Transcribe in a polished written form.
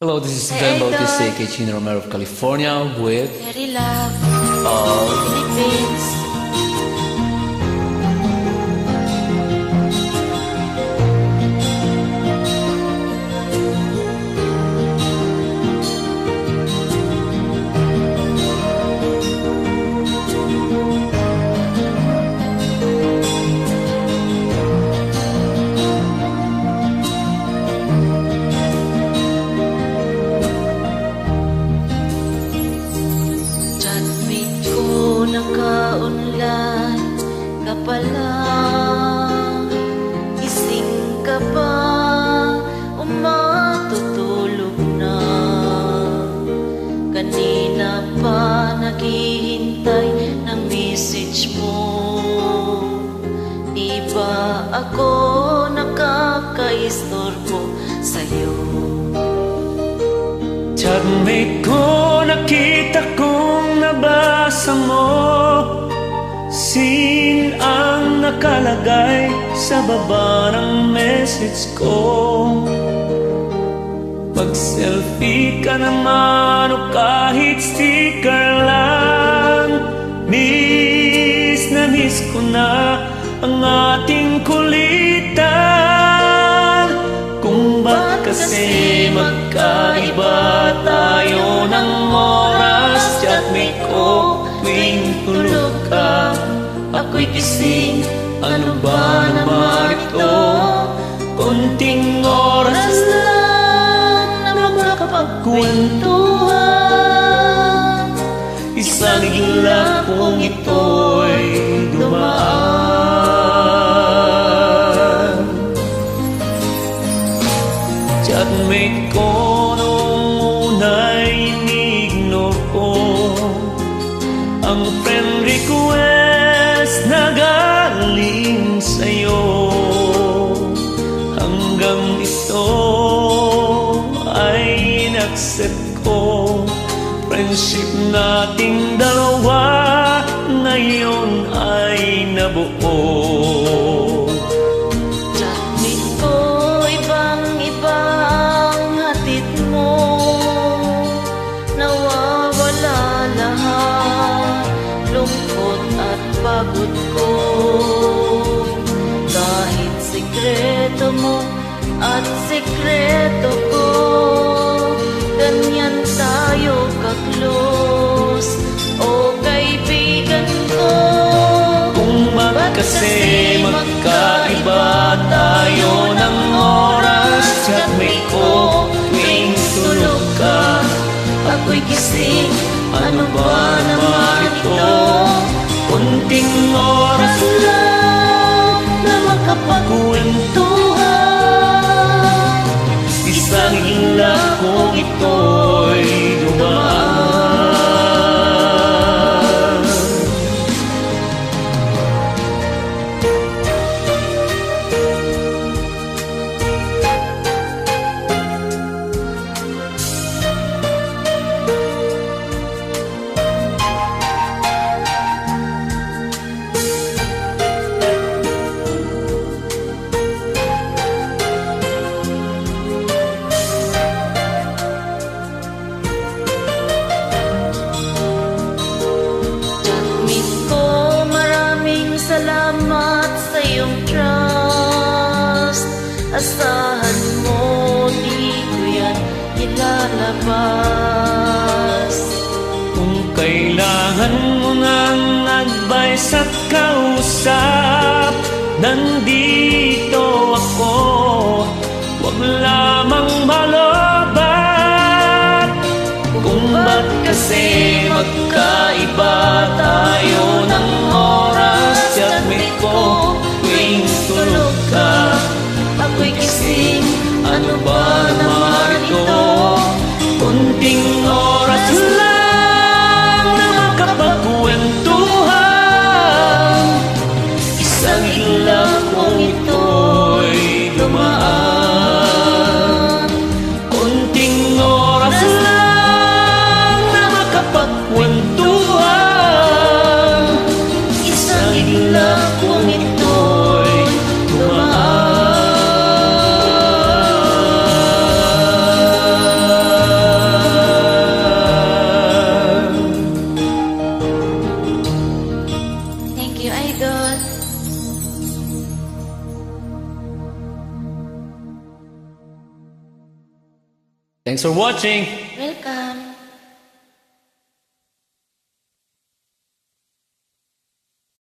Hello, this is Ben Bautista, aka Chino Romero of California with Very love, all Philippines. Chatmate ko naka-online ka pala. Gising ka pa o matutulog na? Kanina pa naghihintay ng message mo. Di ba ako nakakaistorbo sa'yo? Chatmate ko, nakita kong nabasa mo. Sin ang nakalagay sa baba ng message ko. Pag-selfie ka naman o kahit sticker lang, miss na miss ko na ang ating kulitan. Kung ba't kasi magkaiba tayo ng oras, chatmate ko, tuwing tulog ka, ako'y gising. Ano ba naman ito? Konting oras lang na makakapagkwentuhan. Isang igla kung ito'y dumaan. Chatmate ko, nung una'y inignore ko ang friend request na galing sa'yo. Hanggang ito ay in-accept ko. Friendship nating dalawa ngayon ay nabuo. Chatmate ko, ibang-ibang hatid mo. Nawawala lahat, lungkot at pagod ko. Kahit sikreto mo at sikreto ko, ganyan tayo ka-close, o kaibigan ko. Kung ba't kasi magkaiba tayo ng oras, chatmate ko, tuwing tulog ka, Ako'y gising, ano ba naman ito? Kunting oras lang na makapagkwentuhan. Isang ila kung ito'y dumaan. Chatmate ko, maraming salamat sa iyong trust. Asahan mo, di ko yan ilalabas. Kung kailangan mo ng advice at kausap, nandito ako. Huwag lamang malobat. Kung ba't kasi magkaiba tayo ng oras, chatmate ko, tuwing tulog ka, Ako'y gising, ano ba naman ito? Kunting oras lang na makapagkwentuhan. Isang ilang kung ito'y dumaan. Kunting oras lang na makapagkwentuhan. Thanks for watching!